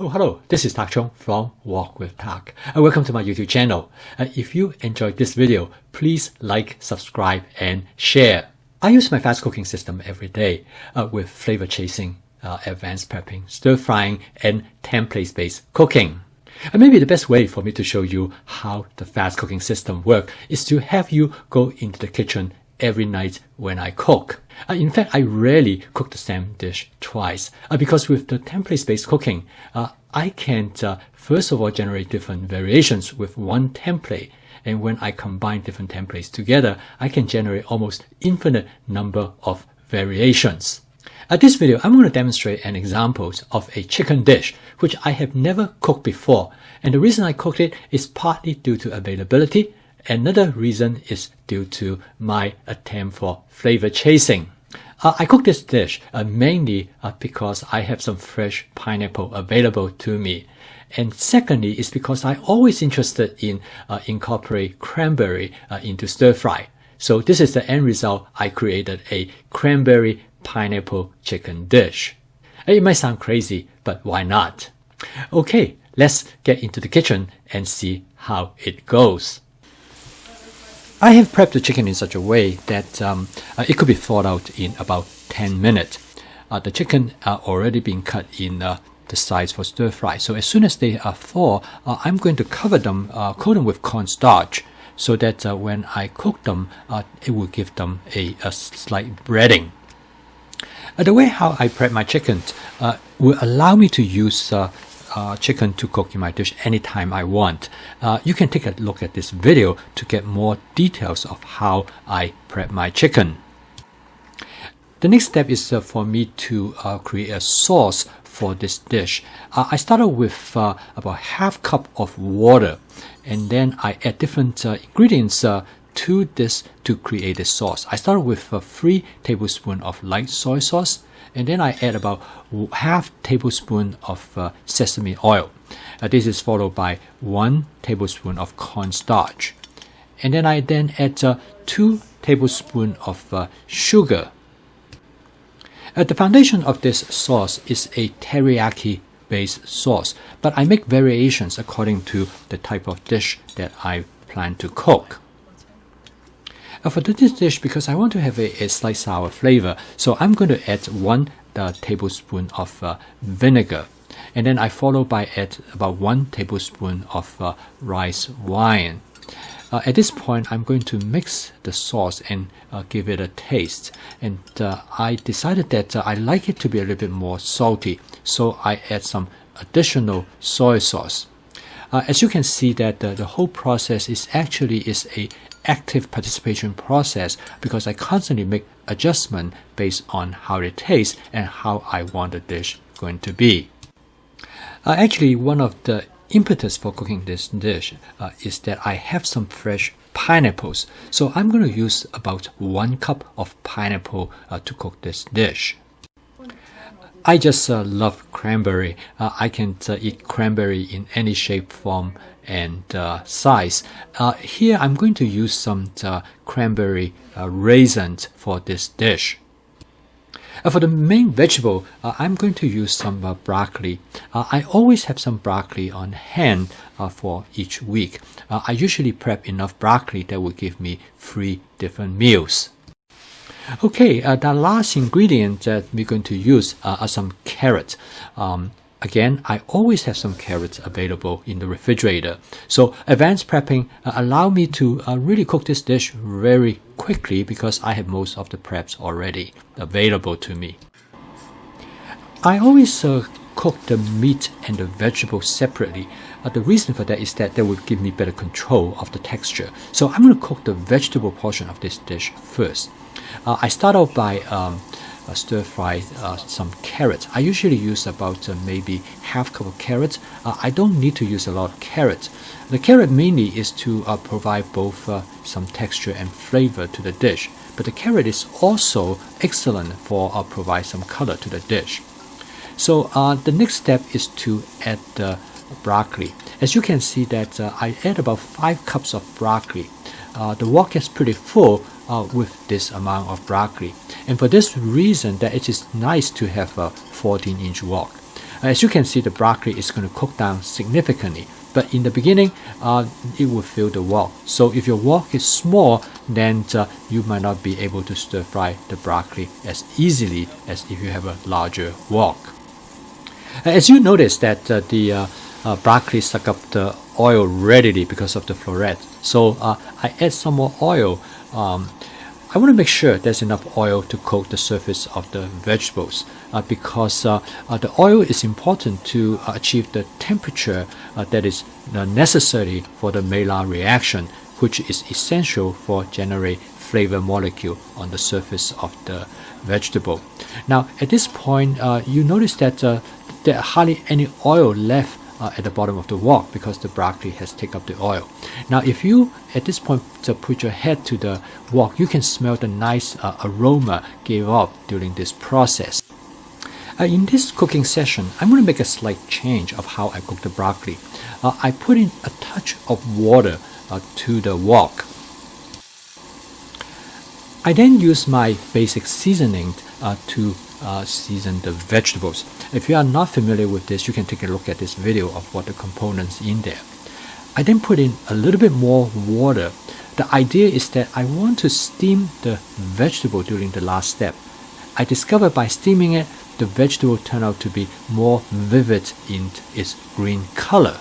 Oh, hello, this is Tak Chung from Walk with Tak. Welcome to my YouTube channel. If you enjoyed this video, please like, subscribe, and share. I use my fast cooking system every day with flavor chasing, advanced prepping, stir frying, and template-based cooking. Maybe the best way for me to show you how the fast cooking system works is to have you go into the kitchen every night when I cook. In fact, I rarely cook the same dish twice because with the template-based cooking, I can first of all generate different variations with one template. And when I combine different templates together, I can generate almost infinite number of variations. This video, I'm going to demonstrate an example of a chicken dish which I have never cooked before. And the reason I cooked it is partly due to availability. Another reason is due to my attempt for flavor chasing. I cook this dish mainly because I have some fresh pineapple available to me. And secondly, is because I'm always interested in incorporate cranberry into stir fry. So this is the end result. I created a cranberry pineapple chicken dish. It might sound crazy, but why not? Okay, let's get into the kitchen and see how it goes. I have prepped the chicken in such a way that it could be thawed out in about 10 minutes. The chicken are already been cut in the size for stir fry. So as soon as they are thaw, I'm going to cover them, coat them with cornstarch, so that when I cook them, it will give them a slight breading. The way how I prep my chicken will allow me to use chicken to cook in my dish anytime I want. You can take a look at this video to get more details of how I prep my chicken. The next step is for me to create a sauce for this dish. I started with about half cup of water, and then I add different ingredients to this to create a sauce. I started with 3 tablespoons of light soy sauce, and then I add about half tablespoon of sesame oil. This is followed by 1 tablespoon of cornstarch. And then I add 2 tablespoons of sugar. The foundation of this sauce is a teriyaki based sauce, but I make variations according to the type of dish that I plan to cook. For this dish, because I want to have a slight sour flavor, so I'm going to add 1 tablespoon of vinegar, and then I follow by add about 1 tablespoon of rice wine. At this point, I'm going to mix the sauce and give it a taste. And I decided that I like it to be a little bit more salty, so I add some additional soy sauce. As you can see that the whole process is a active participation process, because I constantly make adjustment based on how it tastes and how I want the dish going to be. Actually, one of the impetus for cooking this dish is that I have some fresh pineapples. So I'm going to use about 1 cup of pineapple to cook this dish. I just love cranberry. I can eat cranberry in any shape, form, and size. Here I'm going to use some cranberry raisins for this dish. For the main vegetable, I'm going to use some broccoli. I always have some broccoli on hand for each week. I usually prep enough broccoli that will give me 3 different meals. Okay, the last ingredient that we're going to use are some carrots. Again, I always have some carrots available in the refrigerator. So advanced prepping allow me to really cook this dish very quickly because I have most of the preps already available to me. I always cook the meat and the vegetables separately. The reason for that is that would give me better control of the texture. So I'm going to cook the vegetable portion of this dish first. I start off by stir fry some carrots. I usually use about maybe half cup of carrots. I don't need to use a lot of carrots. The carrot mainly is to provide both some texture and flavor to the dish, but the carrot is also excellent for provide some color to the dish. So the next step is to add the broccoli. As you can see that I add about 5 cups of broccoli. The wok gets pretty full with this amount of broccoli, and for this reason that it is nice to have a 14-inch wok. As you can see, the broccoli is going to cook down significantly. But in the beginning, it will fill the wok. So if your wok is small, then you might not be able to stir fry the broccoli as easily as if you have a larger wok. As you notice that the broccoli suck up the oil readily because of the floret. So I add some more oil. I want to make sure there's enough oil to coat the surface of the vegetables because the oil is important to achieve the temperature that is necessary for the Maillard reaction, which is essential for generate flavor molecule on the surface of the vegetable. Now at this point, you notice that there are hardly any oil left at the bottom of the wok because the broccoli has taken up the oil. Now if you at this point put your head to the wok, you can smell the nice aroma gave off during this process. In this cooking session, I'm going to make a slight change of how I cook the broccoli. I put in a touch of water to the wok. I then use my basic seasoning to season the vegetables. If you are not familiar with this, you can take a look at this video of what the components in there. I then put in a little bit more water. The idea is that I want to steam the vegetable during the last step. I discovered by steaming it, the vegetable turned out to be more vivid in its green color.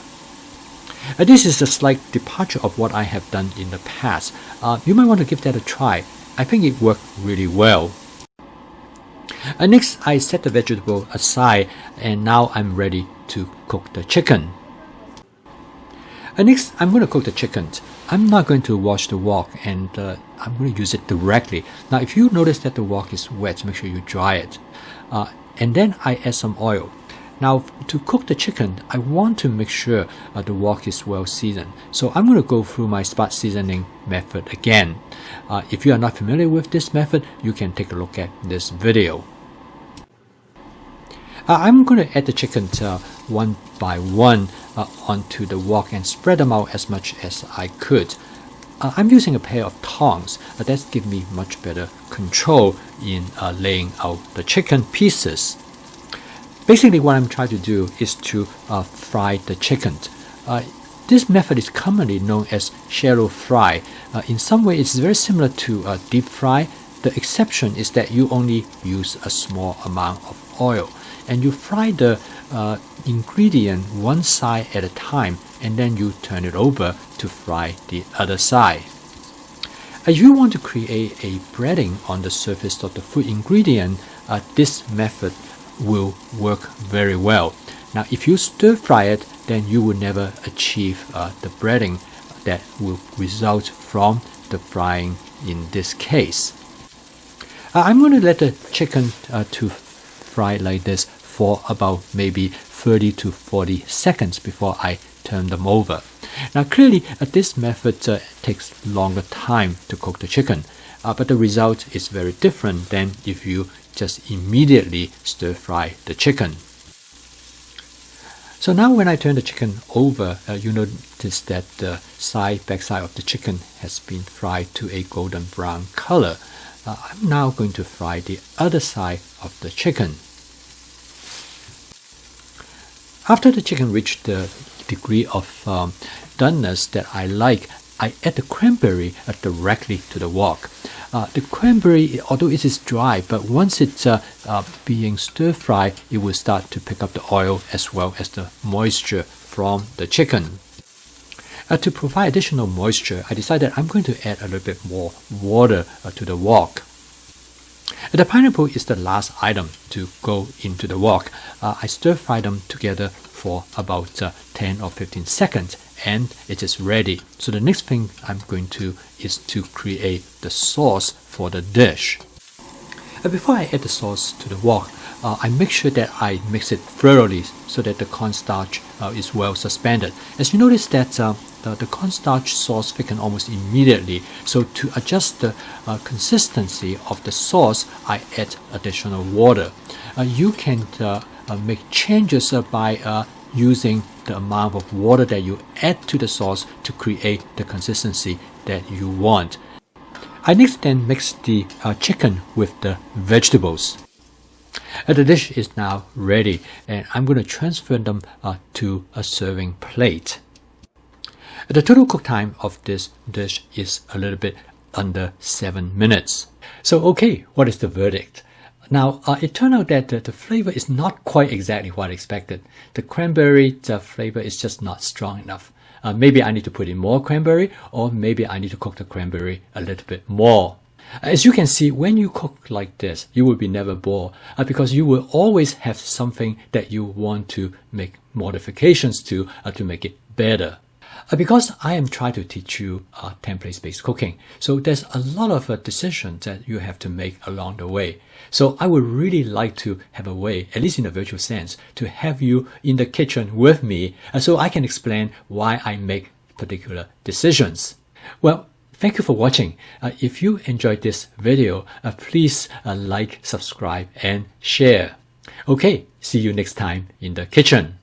This is a slight departure of what I have done in the past. You might want to give that a try. I think it worked really well. Next, I set the vegetable aside, and now I'm ready to cook the chicken. Next, I'm going to cook the chicken. I'm not going to wash the wok, and I'm going to use it directly. Now, if you notice that the wok is wet, make sure you dry it. And then I add some oil. Now, to cook the chicken, I want to make sure the wok is well seasoned. So I'm going to go through my spot seasoning method again. If you are not familiar with this method, you can take a look at this video. I'm going to add the chicken one by one onto the wok and spread them out as much as I could. I'm using a pair of tongs. That's gives me much better control in laying out the chicken pieces. Basically, what I'm trying to do is to fry the chicken. This method is commonly known as shallow fry. In some way, it's very similar to deep fry. The exception is that you only use a small amount of oil, and you fry the ingredient one side at a time, and then you turn it over to fry the other side. If you want to create a breading on the surface of the food ingredient, this method will work very well. Now, if you stir fry it, then you will never achieve the breading that will result from the frying in this case. I'm going to let the chicken to fry like this for about maybe 30 to 40 seconds before I turn them over. Now clearly this method takes longer time to cook the chicken, but the result is very different than if you just immediately stir fry the chicken. So now when I turn the chicken over, you notice that the backside of the chicken has been fried to a golden brown color. I'm now going to fry the other side of the chicken. After the chicken reached the degree of doneness that I like, I add the cranberry directly to the wok. The cranberry, although it is dry, but once it's being stir fried, it will start to pick up the oil as well as the moisture from the chicken. To provide additional moisture, I decided I'm going to add a little bit more water to the wok. The pineapple is the last item to go into the wok. I stir fry them together for about 10 or 15 seconds, and it is ready. So the next thing I'm going to is to create the sauce for the dish. Before I add the sauce to the wok, I make sure that I mix it thoroughly so that the cornstarch is well suspended. As you notice that the cornstarch sauce thickens almost immediately. So to adjust the consistency of the sauce, I add additional water. You can make changes by using the amount of water that you add to the sauce to create the consistency that you want. I next then mix the chicken with the vegetables. The dish is now ready, and I'm going to transfer them to a serving plate. The total cook time of this dish is a little bit under 7 minutes. So okay, what is the verdict? Now, it turned out that the flavor is not quite exactly what I expected. The cranberry flavor is just not strong enough. Maybe I need to put in more cranberry, or maybe I need to cook the cranberry a little bit more. As you can see, when you cook like this, you will be never bored because you will always have something that you want to make modifications to make it better. Because I am trying to teach you template-based cooking, so there's a lot of decisions that you have to make along the way. So I would really like to have a way, at least in a virtual sense, to have you in the kitchen with me so I can explain why I make particular decisions. Well, thank you for watching. If you enjoyed this video, please like, subscribe, and share. Okay, see you next time in the kitchen.